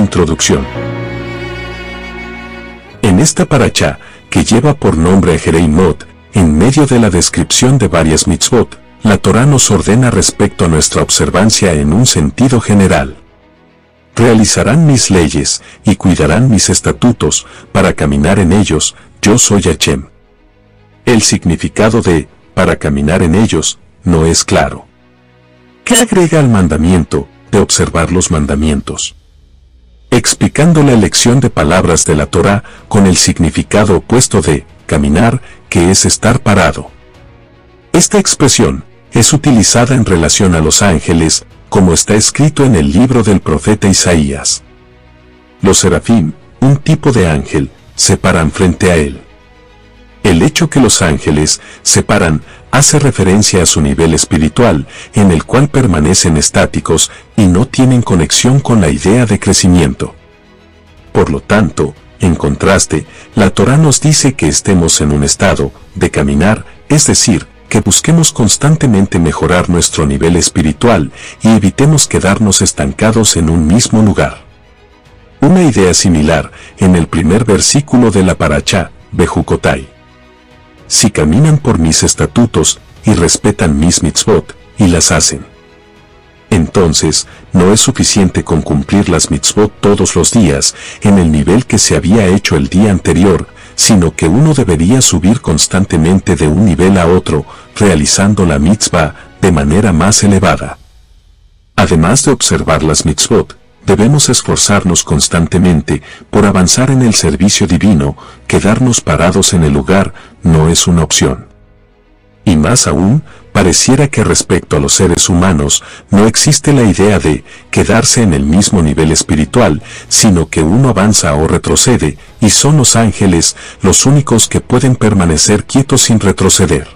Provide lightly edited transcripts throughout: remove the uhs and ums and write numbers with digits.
Introducción. En esta parashá, que lleva por nombre Ejerei Mot, en medio de la descripción de varias mitzvot, la Torá nos ordena respecto a nuestra observancia en un sentido general. Realizarán mis leyes y cuidarán mis estatutos para caminar en ellos, yo soy Hashem. El significado de para caminar en ellos no es claro. ¿Qué agrega al mandamiento de observar los mandamientos? Explicando la elección de palabras de la Torá con el significado opuesto de caminar, que es estar parado. Esta expresión es utilizada en relación a los ángeles, como está escrito en el libro del profeta Isaías. Los serafín, un tipo de ángel, se paran frente a él. El hecho que los ángeles se paran hace referencia a su nivel espiritual, en el cual permanecen estáticos y no tienen conexión con la idea de crecimiento. Por lo tanto, en contraste, la Torá nos dice que estemos en un estado de caminar, es decir, que busquemos constantemente mejorar nuestro nivel espiritual y evitemos quedarnos estancados en un mismo lugar. Una idea similar en el primer versículo de la parashá, Bejucotai. Si caminan por mis estatutos y respetan mis mitzvot y las hacen. Entonces, no es suficiente con cumplir las mitzvot todos los días en el nivel que se había hecho el día anterior, sino que uno debería subir constantemente de un nivel a otro, realizando la mitzvah de manera más elevada. Además de observar las mitzvot, debemos esforzarnos constantemente por avanzar en el servicio divino. Quedarnos parados en el lugar no es una opción. Y más aún, pareciera que respecto a los seres humanos no existe la idea de quedarse en el mismo nivel espiritual, sino que uno avanza o retrocede, y son los ángeles los únicos que pueden permanecer quietos sin retroceder.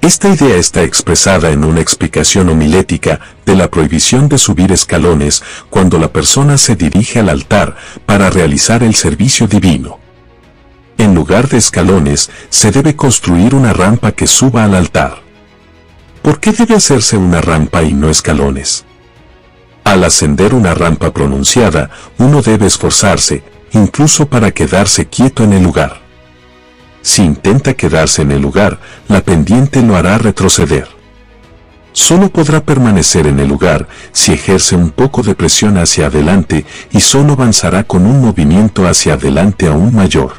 Esta idea está expresada en una explicación homilética de la prohibición de subir escalones cuando la persona se dirige al altar para realizar el servicio divino. En lugar de escalones, se debe construir una rampa que suba al altar. ¿Por qué debe hacerse una rampa y no escalones? Al ascender una rampa pronunciada, uno debe esforzarse, incluso para quedarse quieto en el lugar. Si intenta quedarse en el lugar, la pendiente lo hará retroceder. Solo podrá permanecer en el lugar si ejerce un poco de presión hacia adelante y solo avanzará con un movimiento hacia adelante aún mayor.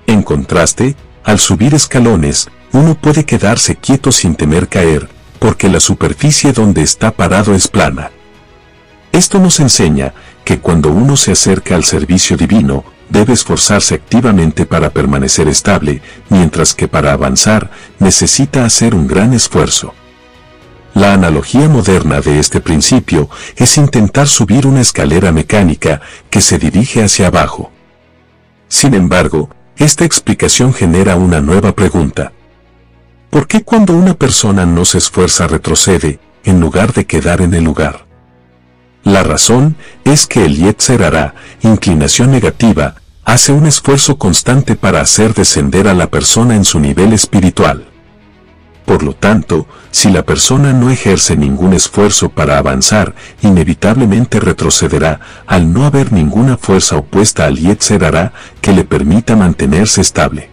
En contraste, al subir escalones, uno puede quedarse quieto sin temer caer, porque la superficie donde está parado es plana. Esto nos enseña que cuando uno se acerca al servicio divino, debe esforzarse activamente para permanecer estable, mientras que para avanzar, necesita hacer un gran esfuerzo. La analogía moderna de este principio es intentar subir una escalera mecánica que se dirige hacia abajo. Sin embargo, esta explicación genera una nueva pregunta. ¿Por qué cuando una persona no se esfuerza retrocede, en lugar de quedar en el lugar? La razón es que el Yetzer Hará, inclinación negativa, hace un esfuerzo constante para hacer descender a la persona en su nivel espiritual. Por lo tanto, si la persona no ejerce ningún esfuerzo para avanzar, inevitablemente retrocederá al no haber ninguna fuerza opuesta al Yetzer Hará que le permita mantenerse estable.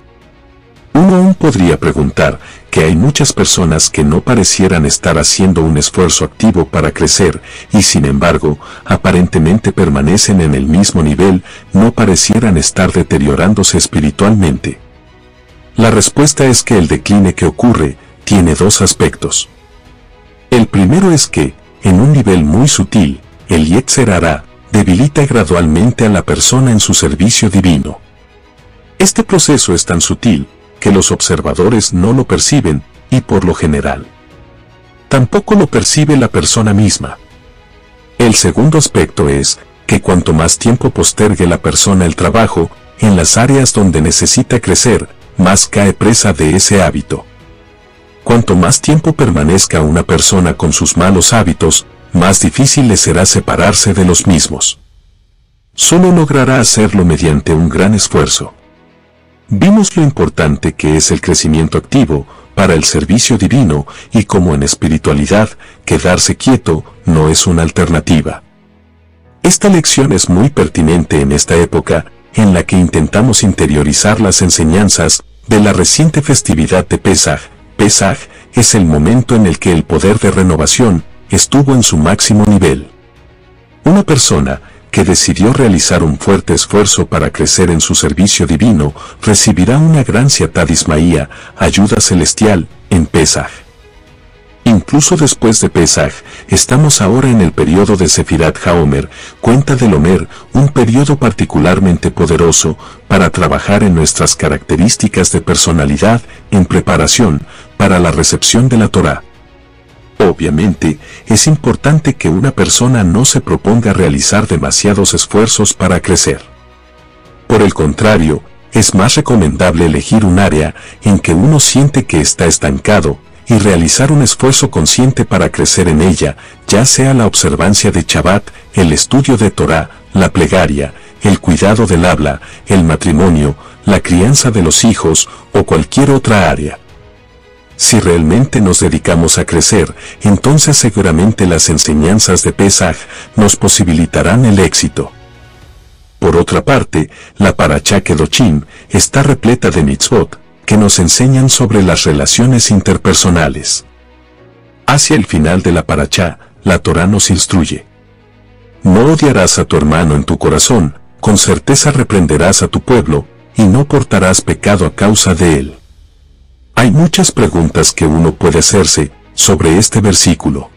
Uno aún podría preguntar que hay muchas personas que no parecieran estar haciendo un esfuerzo activo para crecer y sin embargo, aparentemente permanecen en el mismo nivel, no parecieran estar deteriorándose espiritualmente. La respuesta es que el decline que ocurre tiene dos aspectos. El primero es que, en un nivel muy sutil, el Yetzer Hará debilita gradualmente a la persona en su servicio divino. Este proceso es tan sutil que los observadores no lo perciben, y por lo general, tampoco lo percibe la persona misma. El segundo aspecto es que cuanto más tiempo postergue la persona el trabajo, en las áreas donde necesita crecer, más cae presa de ese hábito. Cuanto más tiempo permanezca una persona con sus malos hábitos, más difícil le será separarse de los mismos. Solo logrará hacerlo mediante un gran esfuerzo. Vimos lo importante que es el crecimiento activo para el servicio divino y como en espiritualidad, quedarse quieto no es una alternativa. Esta lección es muy pertinente en esta época, en la que intentamos interiorizar las enseñanzas de la reciente festividad de Pesaj. Pesaj es el momento en el que el poder de renovación estuvo en su máximo nivel. Una persona que decidió realizar un fuerte esfuerzo para crecer en su servicio divino recibirá una gran siatá dismaía, ayuda celestial, en Pesaj. Incluso después de Pesaj, estamos ahora en el periodo de Sefirat HaOmer, cuenta del Omer, un periodo particularmente poderoso para trabajar en nuestras características de personalidad en preparación para la recepción de la Torá. Obviamente, es importante que una persona no se proponga realizar demasiados esfuerzos para crecer. Por el contrario, es más recomendable elegir un área en que uno siente que está estancado, y realizar un esfuerzo consciente para crecer en ella, ya sea la observancia de Shabbat, el estudio de Torá, la plegaria, el cuidado del habla, el matrimonio, la crianza de los hijos o cualquier otra área. Si realmente nos dedicamos a crecer, entonces seguramente las enseñanzas de Pesaj nos posibilitarán el éxito. Por otra parte, la Parashá Kedoshim está repleta de mitzvot, que nos enseñan sobre las relaciones interpersonales. Hacia el final de la Parashá, la Torá nos instruye: no odiarás a tu hermano en tu corazón, con certeza reprenderás a tu pueblo, y no portarás pecado a causa de él. Hay muchas preguntas que uno puede hacerse sobre este versículo.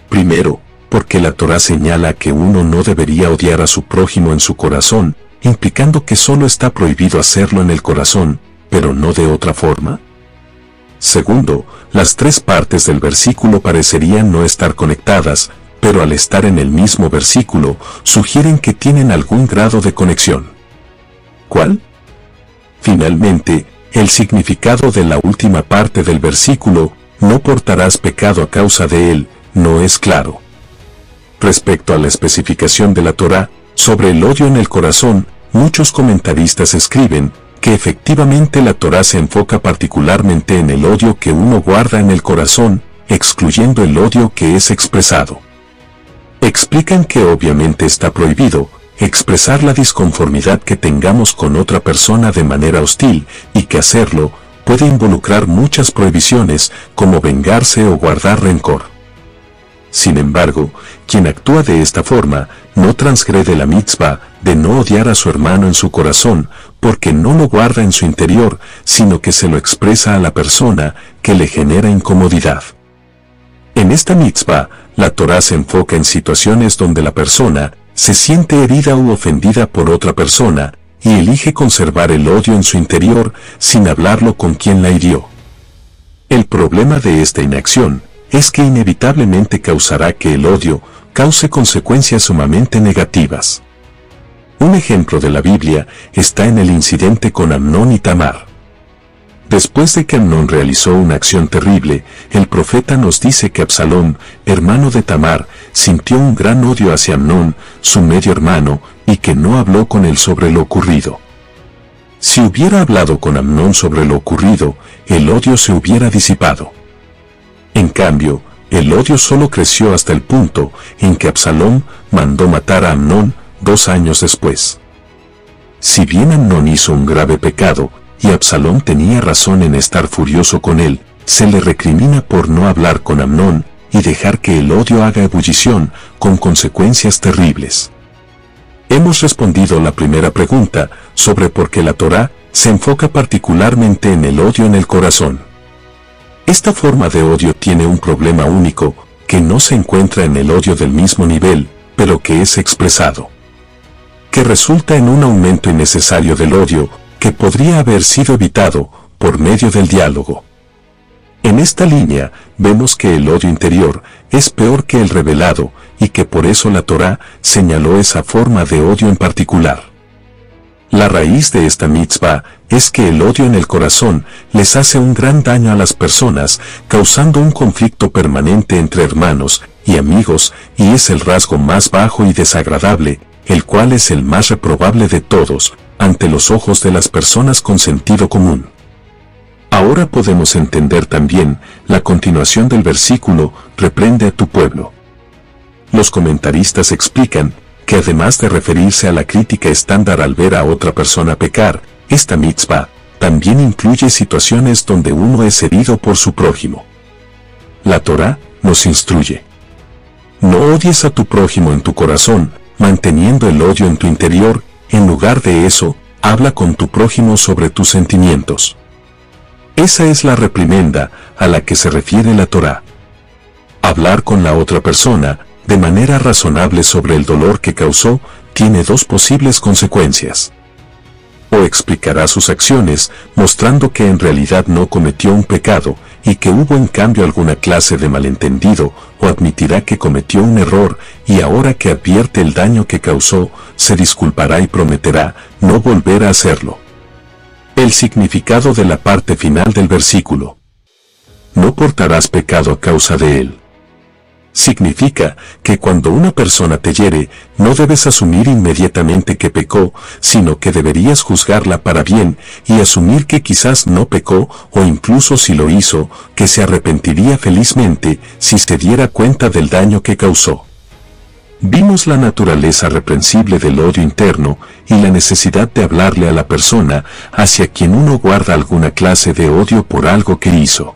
Primero, ¿por qué la Torá señala que uno no debería odiar a su prójimo en su corazón, implicando que solo está prohibido hacerlo en el corazón, pero no de otra forma? Segundo, las tres partes del versículo parecerían no estar conectadas, pero al estar en el mismo versículo, sugieren que tienen algún grado de conexión. ¿Cuál? Finalmente, el significado de la última parte del versículo, no portarás pecado a causa de él, no es claro. Respecto a la especificación de la Torá sobre el odio en el corazón, muchos comentaristas escriben que efectivamente la Torá se enfoca particularmente en el odio que uno guarda en el corazón, excluyendo el odio que es expresado. Explican que obviamente está prohibido expresar la disconformidad que tengamos con otra persona de manera hostil, y que hacerlo puede involucrar muchas prohibiciones, como vengarse o guardar rencor. Sin embargo, quien actúa de esta forma, no transgrede la mitzvah de no odiar a su hermano en su corazón, porque no lo guarda en su interior, sino que se lo expresa a la persona que le genera incomodidad. En esta mitzvah, la Torá se enfoca en situaciones donde la persona se siente herida u ofendida por otra persona, y elige conservar el odio en su interior sin hablarlo con quien la hirió. El problema de esta inacción es que inevitablemente causará que el odio cause consecuencias sumamente negativas. Un ejemplo de la Biblia está en el incidente con Amnón y Tamar. Después de que Amnón realizó una acción terrible, el profeta nos dice que Absalón, hermano de Tamar, sintió un gran odio hacia Amnón, su medio hermano, y que no habló con él sobre lo ocurrido. Si hubiera hablado con Amnón sobre lo ocurrido, el odio se hubiera disipado. En cambio, el odio solo creció hasta el punto en que Absalón mandó matar a Amnón 2 años después. Si bien Amnón hizo un grave pecado, y Absalón tenía razón en estar furioso con él, se le recrimina por no hablar con Amnón y dejar que el odio haga ebullición, con consecuencias terribles. Hemos respondido la primera pregunta sobre por qué la Torá se enfoca particularmente en el odio en el corazón. Esta forma de odio tiene un problema único, que no se encuentra en el odio del mismo nivel, pero que es expresado, que resulta en un aumento innecesario del odio, que podría haber sido evitado por medio del diálogo. En esta línea, vemos que el odio interior es peor que el revelado, y que por eso la Torá señaló esa forma de odio en particular. La raíz de esta mitzvah es que el odio en el corazón les hace un gran daño a las personas, causando un conflicto permanente entre hermanos y amigos, y es el rasgo más bajo y desagradable, el cual es el más reprobable de todos, ante los ojos de las personas con sentido común. Ahora podemos entender también la continuación del versículo, reprende a tu pueblo. Los comentaristas explican que además de referirse a la crítica estándar al ver a otra persona pecar, esta mitzvah también incluye situaciones donde uno es herido por su prójimo. La Torá nos instruye: no odies a tu prójimo en tu corazón, manteniendo el odio en tu interior. En lugar de eso, habla con tu prójimo sobre tus sentimientos. Esa es la reprimenda a la que se refiere la Torá. Hablar con la otra persona de manera razonable sobre el dolor que causó tiene dos posibles consecuencias. O explicará sus acciones, mostrando que en realidad no cometió un pecado y que hubo en cambio alguna clase de malentendido, o admitirá que cometió un error y ahora que advierte el daño que causó, se disculpará y prometerá no volver a hacerlo. El significado de la parte final del versículo: no portarás pecado a causa de él. Significa que cuando una persona te hiere, no debes asumir inmediatamente que pecó, sino que deberías juzgarla para bien y asumir que quizás no pecó, o incluso si lo hizo, que se arrepentiría felizmente si se diera cuenta del daño que causó. Vimos la naturaleza reprensible del odio interno y la necesidad de hablarle a la persona hacia quien uno guarda alguna clase de odio por algo que hizo.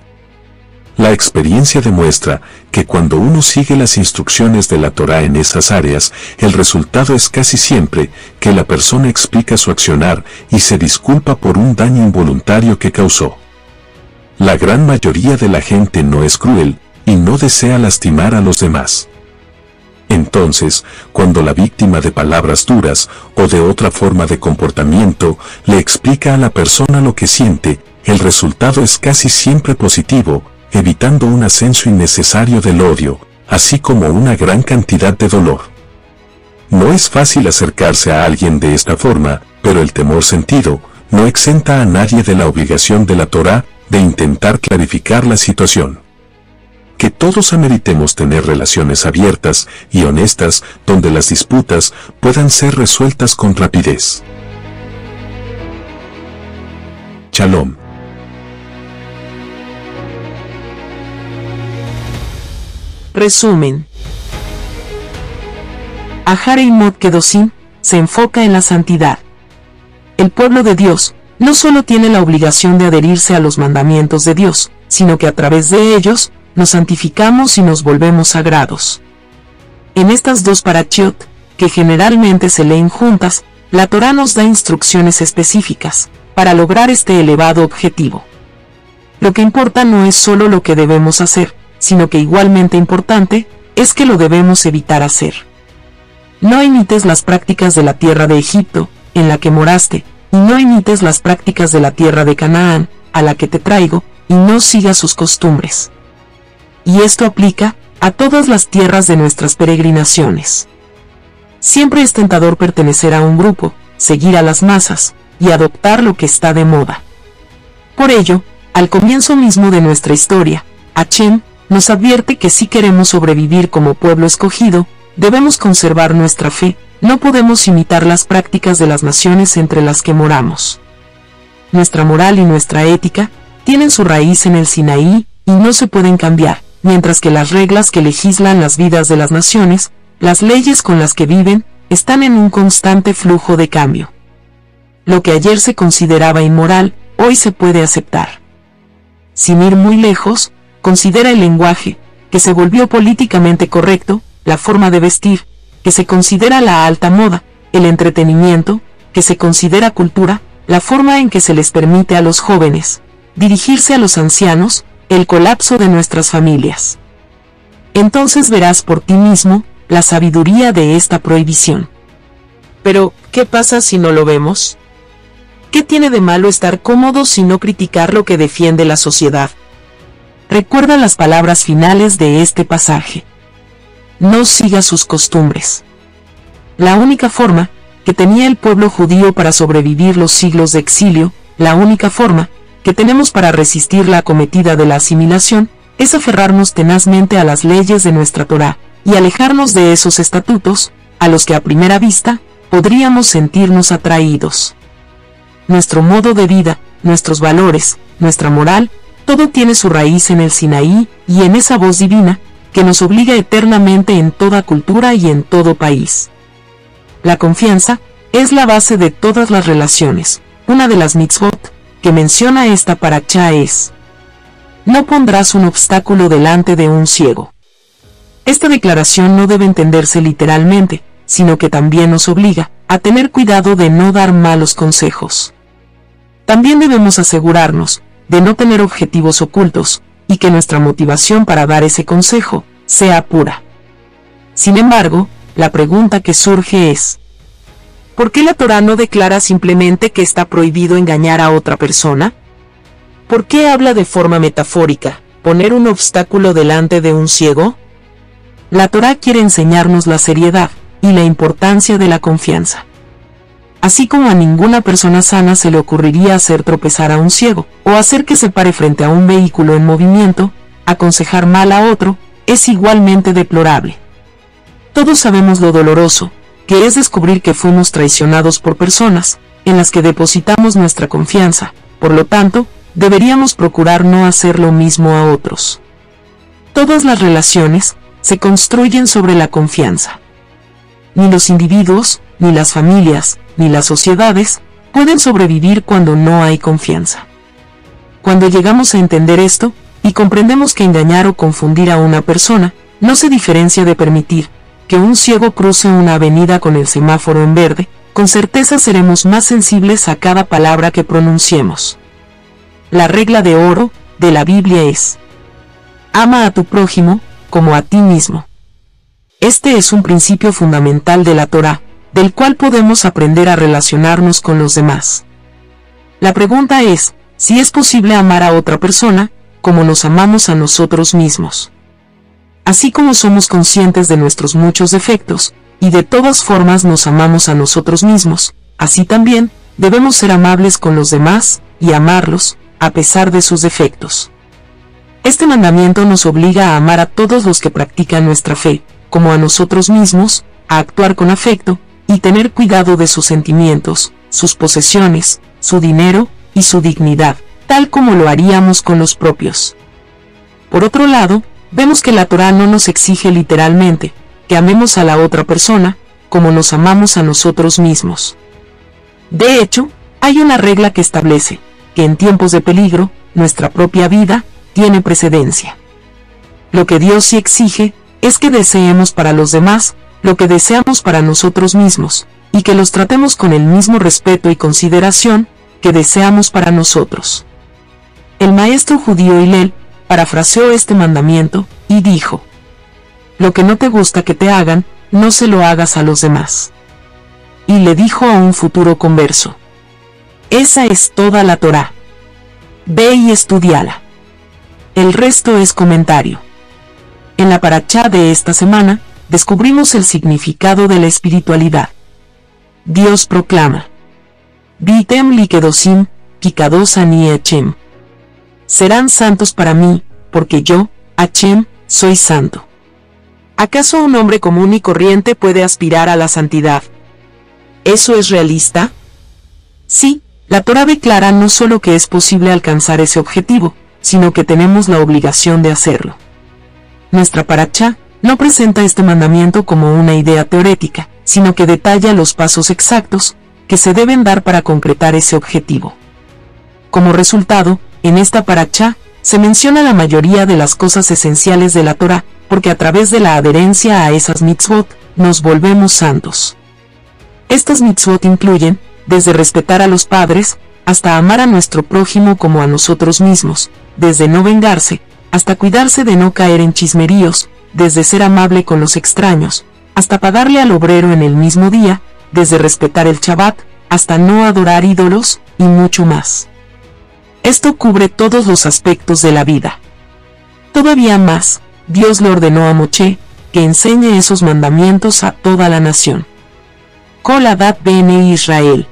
La experiencia demuestra que cuando uno sigue las instrucciones de la Torá en esas áreas, el resultado es casi siempre que la persona explica su accionar y se disculpa por un daño involuntario que causó. La gran mayoría de la gente no es cruel y no desea lastimar a los demás. Entonces, cuando la víctima de palabras duras o de otra forma de comportamiento le explica a la persona lo que siente, el resultado es casi siempre positivo, evitando un ascenso innecesario del odio, así como una gran cantidad de dolor. No es fácil acercarse a alguien de esta forma, pero el temor sentido no exenta a nadie de la obligación de la Torá de intentar clarificar la situación. Que todos ameritemos tener relaciones abiertas y honestas donde las disputas puedan ser resueltas con rapidez. Shalom. Resumen. Aharei Mot Kedoshim se enfoca en la santidad. El pueblo de Dios no solo tiene la obligación de adherirse a los mandamientos de Dios, sino que a través de ellos nos santificamos y nos volvemos sagrados. En estas dos parashiot, que generalmente se leen juntas, la Torá nos da instrucciones específicas para lograr este elevado objetivo. Lo que importa no es solo lo que debemos hacer, sino que igualmente importante es que lo debemos evitar hacer. No imites las prácticas de la tierra de Egipto, en la que moraste, y no imites las prácticas de la tierra de Canaán, a la que te traigo, y no sigas sus costumbres. Y esto aplica a todas las tierras de nuestras peregrinaciones. Siempre es tentador pertenecer a un grupo, seguir a las masas, y adoptar lo que está de moda. Por ello, al comienzo mismo de nuestra historia, Hashem nos advierte que si queremos sobrevivir como pueblo escogido, debemos conservar nuestra fe, no podemos imitar las prácticas de las naciones entre las que moramos. Nuestra moral y nuestra ética tienen su raíz en el Sinaí y no se pueden cambiar, mientras que las reglas que legislan las vidas de las naciones, las leyes con las que viven, están en un constante flujo de cambio. Lo que ayer se consideraba inmoral, hoy se puede aceptar. Sin ir muy lejos, considera el lenguaje, que se volvió políticamente correcto, la forma de vestir, que se considera la alta moda, el entretenimiento, que se considera cultura, la forma en que se les permite a los jóvenes dirigirse a los ancianos, el colapso de nuestras familias. Entonces verás por ti mismo la sabiduría de esta prohibición. Pero, ¿qué pasa si no lo vemos? ¿Qué tiene de malo estar cómodo si no criticar lo que defiende la sociedad? Recuerda las palabras finales de este pasaje. No sigas sus costumbres. La única forma que tenía el pueblo judío para sobrevivir los siglos de exilio, la única forma que tenemos para resistir la acometida de la asimilación, es aferrarnos tenazmente a las leyes de nuestra Torá, y alejarnos de esos estatutos, a los que a primera vista, podríamos sentirnos atraídos. Nuestro modo de vida, nuestros valores, nuestra moral, todo tiene su raíz en el Sinaí y en esa voz divina, que nos obliga eternamente en toda cultura y en todo país. La confianza es la base de todas las relaciones. Una de las mitzvot que menciona esta parashá es: no pondrás un obstáculo delante de un ciego. Esta declaración no debe entenderse literalmente, sino que también nos obliga a tener cuidado de no dar malos consejos. También debemos asegurarnos de no tener objetivos ocultos, y que nuestra motivación para dar ese consejo sea pura. Sin embargo, la pregunta que surge es: ¿por qué la Torá no declara simplemente que está prohibido engañar a otra persona? ¿Por qué habla de forma metafórica, poner un obstáculo delante de un ciego? La Torá quiere enseñarnos la seriedad y la importancia de la confianza. Así como a ninguna persona sana se le ocurriría hacer tropezar a un ciego, o hacer que se pare frente a un vehículo en movimiento, aconsejar mal a otro es igualmente deplorable. Todos sabemos lo doloroso que es descubrir que fuimos traicionados por personas en las que depositamos nuestra confianza. Por lo tanto, deberíamos procurar no hacer lo mismo a otros. Todas las relaciones se construyen sobre la confianza. Ni los individuos, ni las familias, ni las sociedades pueden sobrevivir cuando no hay confianza. Cuando llegamos a entender esto, y comprendemos que engañar o confundir a una persona no se diferencia de permitir que un ciego cruce una avenida con el semáforo en verde, con certeza seremos más sensibles a cada palabra que pronunciemos. La regla de oro de la Biblia es: ama a tu prójimo como a ti mismo. Este es un principio fundamental de la Torá, del cual podemos aprender a relacionarnos con los demás. La pregunta es si es posible amar a otra persona como nos amamos a nosotros mismos. Así como somos conscientes de nuestros muchos defectos, y de todas formas nos amamos a nosotros mismos, así también debemos ser amables con los demás y amarlos a pesar de sus defectos. Este mandamiento nos obliga a amar a todos los que practican nuestra fe, como a nosotros mismos, a actuar con afecto y tener cuidado de sus sentimientos, sus posesiones, su dinero y su dignidad, tal como lo haríamos con los propios. Por otro lado, vemos que la Torá no nos exige literalmente que amemos a la otra persona como nos amamos a nosotros mismos. De hecho, hay una regla que establece que en tiempos de peligro, nuestra propia vida tiene precedencia. Lo que Dios sí exige es que deseemos para los demás lo que deseamos para nosotros mismos, y que los tratemos con el mismo respeto y consideración que deseamos para nosotros. El maestro judío Hillel parafraseó este mandamiento y dijo: lo que no te gusta que te hagan, no se lo hagas a los demás. Y le dijo a un futuro converso: esa es toda la Torá. Ve y estudiala. El resto es comentario. En la parashá de esta semana, descubrimos el significado de la espiritualidad. Dios proclama: Vitem li kedosim, ki kadosh ani Hashem. Serán santos para mí, porque yo, Hashem, soy santo. ¿Acaso un hombre común y corriente puede aspirar a la santidad? ¿Eso es realista? Sí, la Torá declara no solo que es posible alcanzar ese objetivo, sino que tenemos la obligación de hacerlo. Nuestra parashá no presenta este mandamiento como una idea teórica, sino que detalla los pasos exactos que se deben dar para concretar ese objetivo. Como resultado, en esta parashá se menciona la mayoría de las cosas esenciales de la Torá, porque a través de la adherencia a esas mitzvot, nos volvemos santos. Estas mitzvot incluyen, desde respetar a los padres, hasta amar a nuestro prójimo como a nosotros mismos, desde no vengarse, hasta cuidarse de no caer en chismeríos, desde ser amable con los extraños, hasta pagarle al obrero en el mismo día, desde respetar el Shabbat, hasta no adorar ídolos, y mucho más. Esto cubre todos los aspectos de la vida. Todavía más, Dios le ordenó a Moshe que enseñe esos mandamientos a toda la nación. Kol Adat Bene Israel.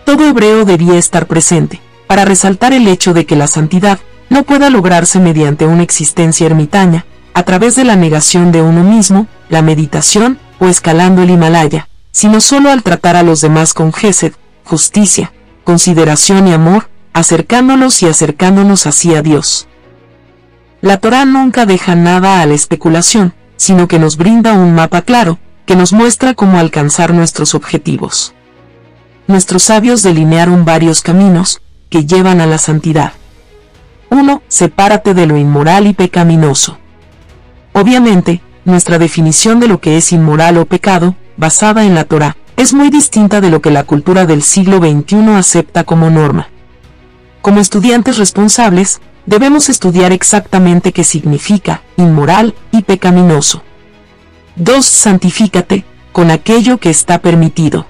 Todo hebreo debía estar presente, para resaltar el hecho de que la santidad no pueda lograrse mediante una existencia ermitaña, a través de la negación de uno mismo, la meditación, o escalando el Himalaya, sino solo al tratar a los demás con gesed, justicia, consideración y amor, acercándolos y acercándonos así a Dios. La Torá nunca deja nada a la especulación, sino que nos brinda un mapa claro, que nos muestra cómo alcanzar nuestros objetivos. Nuestros sabios delinearon varios caminos que llevan a la santidad. 1. Sepárate de lo inmoral y pecaminoso. Obviamente, nuestra definición de lo que es inmoral o pecado, basada en la Torá, es muy distinta de lo que la cultura del siglo XXI acepta como norma. Como estudiantes responsables, debemos estudiar exactamente qué significa inmoral y pecaminoso. 2. Santifícate con aquello que está permitido.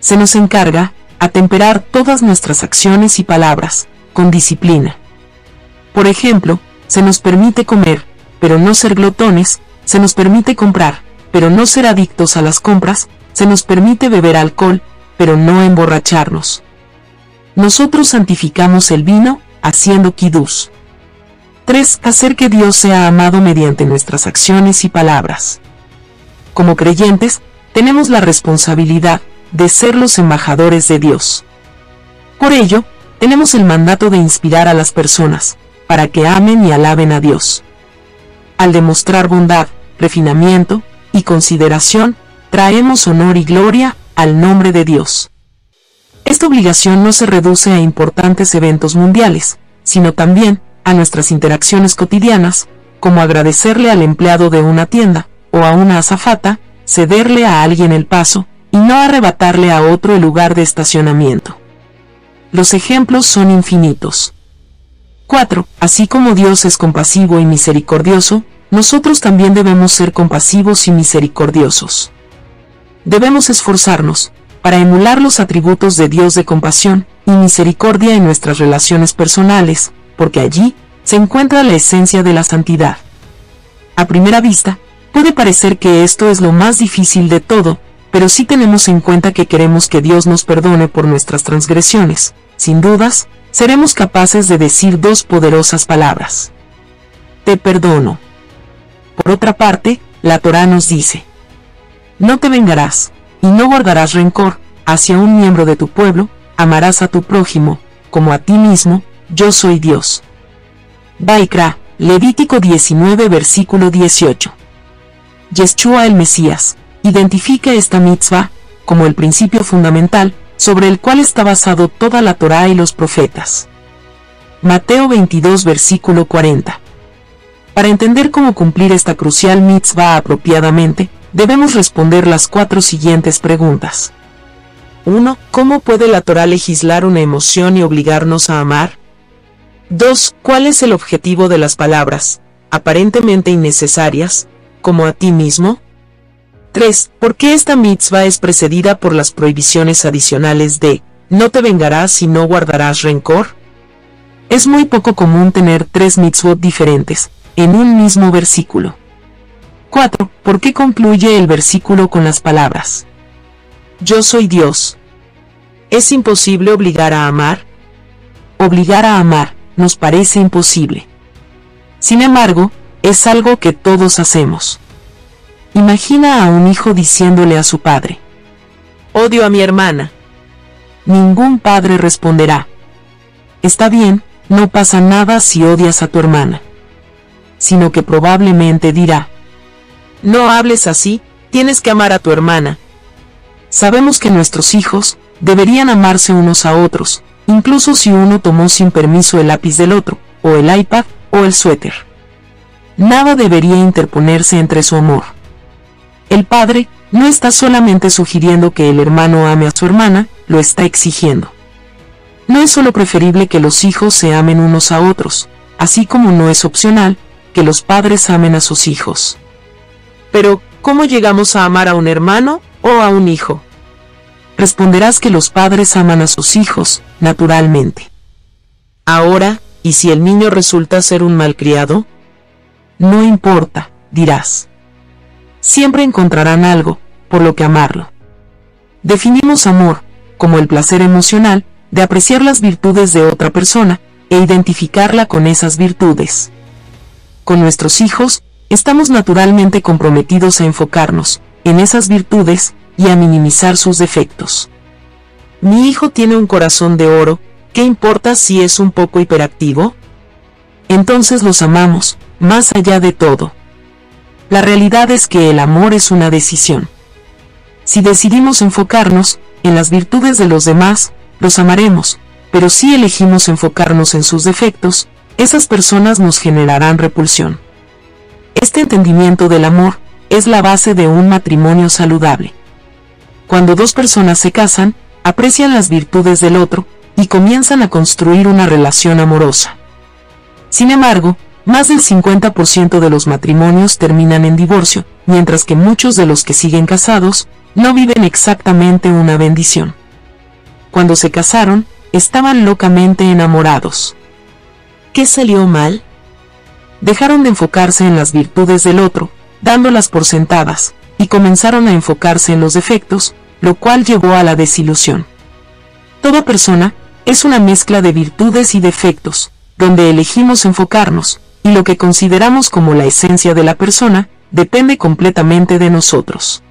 Se nos encarga atemperar todas nuestras acciones y palabras con disciplina. Por ejemplo, se nos permite comer, pero no ser glotones, se nos permite comprar, pero no ser adictos a las compras, se nos permite beber alcohol, pero no emborracharnos. Nosotros santificamos el vino, haciendo kiddush. 3. Hacer que Dios sea amado mediante nuestras acciones y palabras. Como creyentes, tenemos la responsabilidad de ser los embajadores de Dios. Por ello, tenemos el mandato de inspirar a las personas, para que amen y alaben a Dios. Al demostrar bondad, refinamiento y consideración, traemos honor y gloria al nombre de Dios. Esta obligación no se reduce a importantes eventos mundiales, sino también a nuestras interacciones cotidianas, como agradecerle al empleado de una tienda, o a una azafata, cederle a alguien el paso, y no arrebatarle a otro el lugar de estacionamiento. Los ejemplos son infinitos. 4. Así como Dios es compasivo y misericordioso, nosotros también debemos ser compasivos y misericordiosos. Debemos esforzarnos para emular los atributos de Dios de compasión y misericordia en nuestras relaciones personales, porque allí se encuentra la esencia de la santidad. A primera vista, puede parecer que esto es lo más difícil de todo, pero si tenemos en cuenta que queremos que Dios nos perdone por nuestras transgresiones, sin dudas, seremos capaces de decir dos poderosas palabras: te perdono. Por otra parte, la Torá nos dice: no te vengarás, y no guardarás rencor hacia un miembro de tu pueblo, amarás a tu prójimo, como a ti mismo, yo soy Dios. Vaikra, Levítico 19 versículo 18. Yeshua el Mesías identifica esta mitzvah como el principio fundamental sobre el cual está basado toda la Torá y los profetas. Mateo 22 versículo 40. Para entender cómo cumplir esta crucial mitzvah apropiadamente, debemos responder las 4 siguientes preguntas. 1. ¿Cómo puede la Torá legislar una emoción y obligarnos a amar? 2. ¿Cuál es el objetivo de las palabras, aparentemente innecesarias, como a ti mismo? 3. ¿Por qué esta mitzvah es precedida por las prohibiciones adicionales de no te vengarás y no guardarás rencor? Es muy poco común tener 3 mitzvot diferentes en un mismo versículo. 4. ¿Por qué concluye el versículo con las palabras yo soy Dios? ¿Es imposible obligar a amar? Obligar a amar nos parece imposible. Sin embargo, es algo que todos hacemos. Imagina a un hijo diciéndole a su padre: odio a mi hermana. Ningún padre responderá: está bien, no pasa nada si odias a tu hermana. Sino que probablemente dirá: no hables así, tienes que amar a tu hermana. Sabemos que nuestros hijos deberían amarse unos a otros, incluso si uno tomó sin permiso el lápiz del otro, o el iPad, o el suéter. Nada debería interponerse entre su amor. El padre no está solamente sugiriendo que el hermano ame a su hermana, lo está exigiendo. No es solo preferible que los hijos se amen unos a otros, así como no es opcional que los padres amen a sus hijos. Pero, ¿cómo llegamos a amar a un hermano o a un hijo? Responderás que los padres aman a sus hijos, naturalmente. Ahora, ¿y si el niño resulta ser un malcriado? No importa, dirás. Siempre encontrarán algo por lo que amarlo. Definimos amor como el placer emocional de apreciar las virtudes de otra persona e identificarla con esas virtudes. Con nuestros hijos, estamos naturalmente comprometidos a enfocarnos en esas virtudes y a minimizar sus defectos. Mi hijo tiene un corazón de oro, ¿qué importa si es un poco hiperactivo? Entonces los amamos, más allá de todo. La realidad es que el amor es una decisión. Si decidimos enfocarnos en las virtudes de los demás, los amaremos, pero si elegimos enfocarnos en sus defectos, esas personas nos generarán repulsión. Este entendimiento del amor es la base de un matrimonio saludable. Cuando dos personas se casan, aprecian las virtudes del otro y comienzan a construir una relación amorosa. Sin embargo, más del 50% de los matrimonios terminan en divorcio, mientras que muchos de los que siguen casados no viven exactamente una bendición. Cuando se casaron, estaban locamente enamorados. ¿Qué salió mal? Dejaron de enfocarse en las virtudes del otro, dándolas por sentadas, y comenzaron a enfocarse en los defectos, lo cual llevó a la desilusión. Toda persona es una mezcla de virtudes y defectos, donde elegimos enfocarnos, y lo que consideramos como la esencia de la persona, depende completamente de nosotros.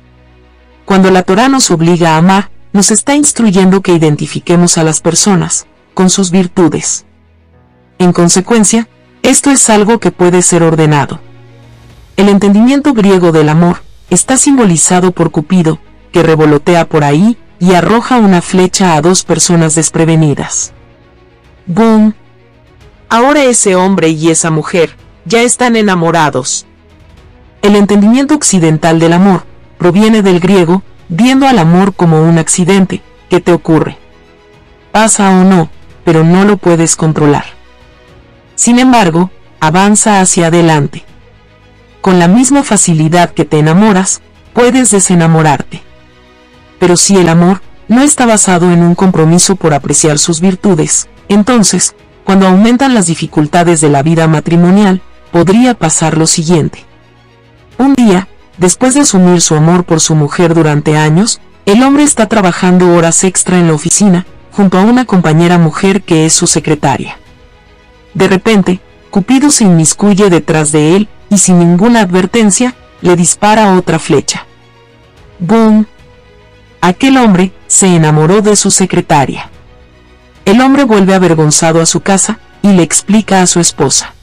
Cuando la Torá nos obliga a amar, nos está instruyendo que identifiquemos a las personas, con sus virtudes. En consecuencia, esto es algo que puede ser ordenado. El entendimiento griego del amor está simbolizado por Cupido, que revolotea por ahí y arroja una flecha a dos personas desprevenidas. ¡Boom! Ahora ese hombre y esa mujer ya están enamorados. El entendimiento occidental del amor proviene del griego, viendo al amor como un accidente que te ocurre. Pasa o no, pero no lo puedes controlar. Sin embargo, avanza hacia adelante. Con la misma facilidad que te enamoras, puedes desenamorarte. Pero si el amor no está basado en un compromiso por apreciar sus virtudes, entonces, cuando aumentan las dificultades de la vida matrimonial, podría pasar lo siguiente. Un día, después de asumir su amor por su mujer durante años, el hombre está trabajando horas extra en la oficina, junto a una compañera mujer que es su secretaria. De repente, Cupido se inmiscuye detrás de él, y sin ninguna advertencia, le dispara otra flecha. ¡Boom! Aquel hombre se enamoró de su secretaria. El hombre vuelve avergonzado a su casa, y le explica a su esposa.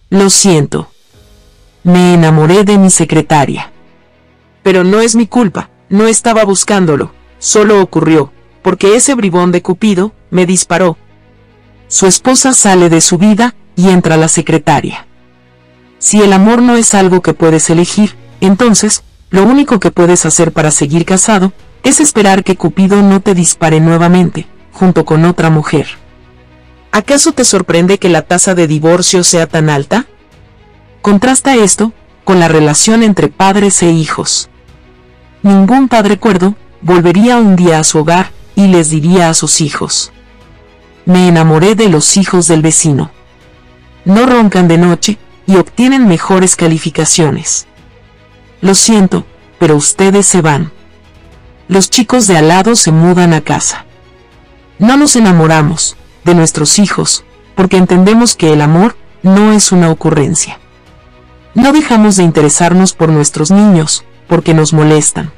Lo siento. Me enamoré de mi secretaria. Pero no es mi culpa, no estaba buscándolo, solo ocurrió, porque ese bribón de Cupido me disparó. Su esposa sale de su vida, y entra la secretaria. Si el amor no es algo que puedes elegir, entonces, lo único que puedes hacer para seguir casado, es esperar que Cupido no te dispare nuevamente, junto con otra mujer. ¿Acaso te sorprende que la tasa de divorcio sea tan alta? Contrasta esto con la relación entre padres e hijos. Ningún padre cuerdo volvería un día a su hogar y les diría a sus hijos: me enamoré de los hijos del vecino. No roncan de noche y obtienen mejores calificaciones. Lo siento, pero ustedes se van. Los chicos de al lado se mudan a casa. No nos enamoramos de nuestros hijos, porque entendemos que el amor no es una ocurrencia. No dejamos de interesarnos por nuestros niños, porque nos molestan.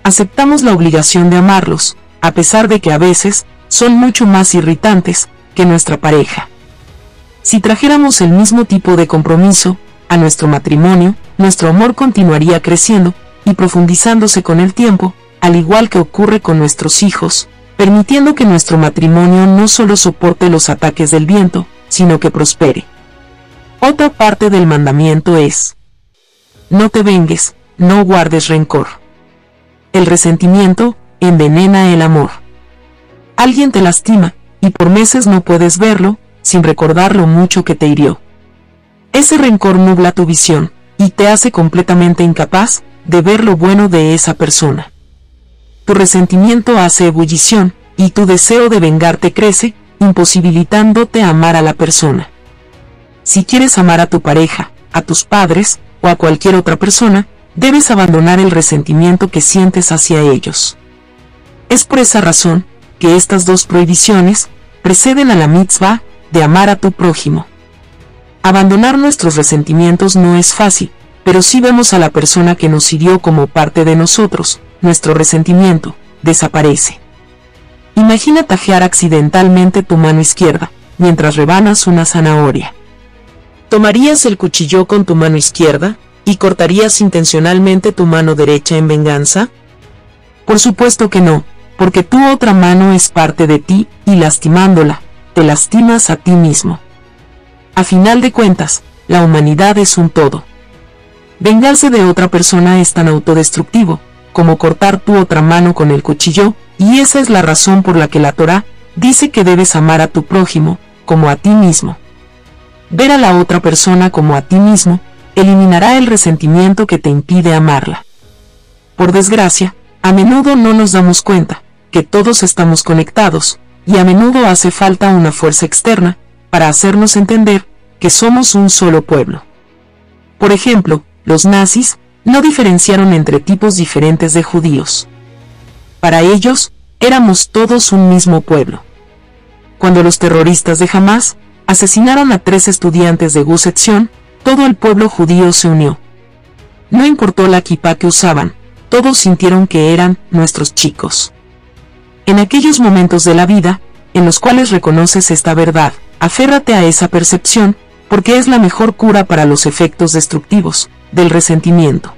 Aceptamos la obligación de amarlos, a pesar de que a veces son mucho más irritantes que nuestra pareja. Si trajéramos el mismo tipo de compromiso a nuestro matrimonio, nuestro amor continuaría creciendo y profundizándose con el tiempo, al igual que ocurre con nuestros hijos, permitiendo que nuestro matrimonio no solo soporte los ataques del viento, sino que prospere. Otra parte del mandamiento es: no te vengues, no guardes rencor. El resentimiento envenena el amor. Alguien te lastima, y por meses no puedes verlo, sin recordar lo mucho que te hirió. Ese rencor nubla tu visión, y te hace completamente incapaz de ver lo bueno de esa persona. Tu resentimiento hace ebullición, y tu deseo de vengarte crece, imposibilitándote amar a la persona. Si quieres amar a tu pareja, a tus padres, o a cualquier otra persona, debes abandonar el resentimiento que sientes hacia ellos. Es por esa razón que estas dos prohibiciones preceden a la mitzvah de amar a tu prójimo. Abandonar nuestros resentimientos no es fácil, pero si vemos a la persona que nos hirió como parte de nosotros, nuestro resentimiento desaparece. Imagina tajear accidentalmente tu mano izquierda, mientras rebanas una zanahoria. ¿Tomarías el cuchillo con tu mano izquierda, ¿Y cortarías intencionalmente tu mano derecha en venganza? Por supuesto que no, porque tu otra mano es parte de ti, y lastimándola, te lastimas a ti mismo. A final de cuentas, la humanidad es un todo. Vengarse de otra persona es tan autodestructivo, como cortar tu otra mano con el cuchillo, y esa es la razón por la que la Torá dice que debes amar a tu prójimo, como a ti mismo. Ver a la otra persona como a ti mismo, eliminará el resentimiento que te impide amarla. Por desgracia, a menudo no nos damos cuenta que todos estamos conectados, y a menudo hace falta una fuerza externa para hacernos entender que somos un solo pueblo. Por ejemplo, los nazis no diferenciaron entre tipos diferentes de judíos. Para ellos, éramos todos un mismo pueblo. Cuando los terroristas de Hamás asesinaron a 3 estudiantes de Gush Etzion, todo el pueblo judío se unió. No importó la kipá que usaban, todos sintieron que eran nuestros chicos. En aquellos momentos de la vida, en los cuales reconoces esta verdad, aférrate a esa percepción, porque es la mejor cura para los efectos destructivos del resentimiento.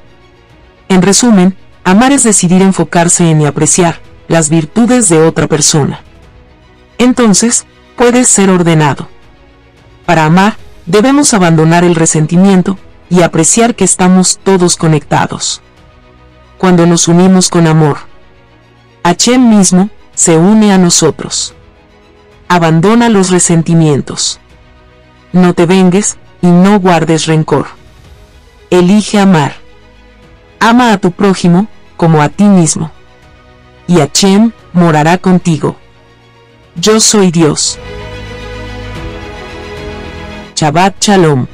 En resumen, amar es decidir enfocarse en y apreciar las virtudes de otra persona. Entonces, puedes ser ordenado. Para amar, debemos abandonar el resentimiento y apreciar que estamos todos conectados. Cuando nos unimos con amor, Hashem mismo se une a nosotros. Abandona los resentimientos. No te vengues y no guardes rencor. Elige amar. Ama a tu prójimo como a ti mismo. Y Hashem morará contigo. Yo soy Dios. Shabbat Shalom.